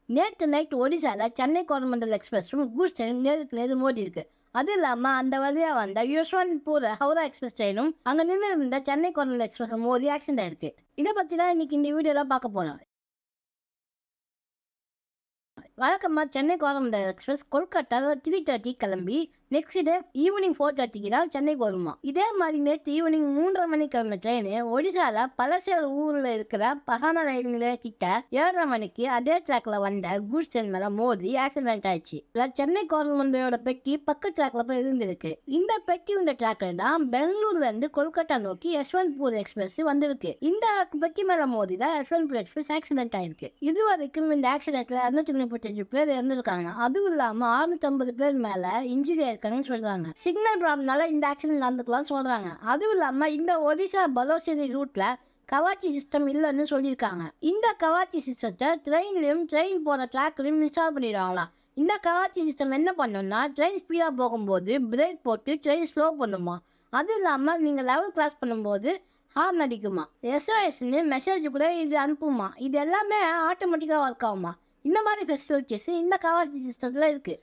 நேற்று night ஒடிசால Chennai Coromandel எக்ஸ்பிரஸும் goods ட்ரெயினும் நேருக்கு நேர் மோதி இருக்கு. அது இல்லாமல் அந்த வழியாக வந்த யஷ்வந்த்பூர் ஹவுரா எக்ஸ்பிரஸ் ட்ரெயினும் அங்கே நின்று இருந்த சென்னை கோரமண்டல் எக்ஸ்பிரஸ் மோதி ஆக்சிடென்ட் ஆயிருக்கு. இதை பற்றி தான் இன்னைக்கு இந்த வீடியோவில் பார்க்க போகிறோம். வழக்கமாக சென்னை கோரமண்டல் எக்ஸ்பிரஸ் கொல்கட்டா 3:30 கிளம்பி நெக்ஸ்ட் டே ஈவினிங் 4:30 தான் சென்னைக்கு வருமா. இதே மாதிரி நேற்று ஈவினிங் 3:30 மணிக்கு கிளம்பின ட்ரெயின் ஒடிசால பலசேர் ஊரில் இருக்கிற பகானா ரயில் நிலைய கிட்ட 7:30 மணிக்கு அதே ட்ராக்ல வந்த கூட்ஸ் ட்ரெயின் மேல மோதி ஆக்சிடென்ட் ஆயிடுச்சு. சென்னை கோரமண்டலோட பெட்டி பக்கத்து ட்ராக்ல போய் இருந்திருக்கு. இந்த பெட்டி இந்த ட்ராக்ல தான் பெங்களூர்ல இருந்து கொல்கட்டா நோக்கி யஷ்வந்த்பூர் எக்ஸ்பிரஸ் வந்திருக்கு. இந்த பெட்டி மேல மோதி தான் யஷ்வந்த்பூர் எக்ஸ்பிரஸ் ஆக்சிடென்ட் ஆயிருக்கு. இது வரைக்கும் இந்த ஆக்சிடென்ட்ல 235 பேர் இறந்துருக்காங்க. அதுவும் இல்லாம 650 பேர் மேல இன்ஜுரி ஆயிருக்காங்கன்னு சொல்றாங்க. சிக்னல் ப்ராப்ளம்னால இந்த ஆக்சிடென்ட் நடந்துக்கலாம் சொல்றாங்க. அதுவும் இல்லாம இந்த ஒடிசா பலோசேரி ரூட்ல கவாச்சி சிஸ்டம் இல்லைன்னு சொல்லியிருக்காங்க. இந்த கவாச்சி சிஸ்டத்தை ட்ரெயின்லையும் ட்ரெயின் போற ட்ராக்லையும் இன்ஸ்டால் பண்ணிடுவாங்களாம். இந்த கவாச்சி சிஸ்டம் என்ன பண்ணுன்னா ட்ரெயின் ஸ்பீடாக போகும்போது பிரேக் போட்டு ட்ரெயின் ஸ்லோ பண்ணுமா. அது இல்லாமல் நீங்கள் லெவல் கிராஸ் பண்ணும்போது ஹார்ன் அடிக்குமா. எஸ்ஓஎஸ்ன்னு மெசேஜ் கூட இது அனுப்புமா. இது எல்லாமே ஆட்டோமேட்டிக்காக ஒர்க் ஆகுமா. இந்த மாதிரி ஃபெசிலிட்டிஸ் இந்த கவாச்சி சிஸ்டத்தில் இருக்குது.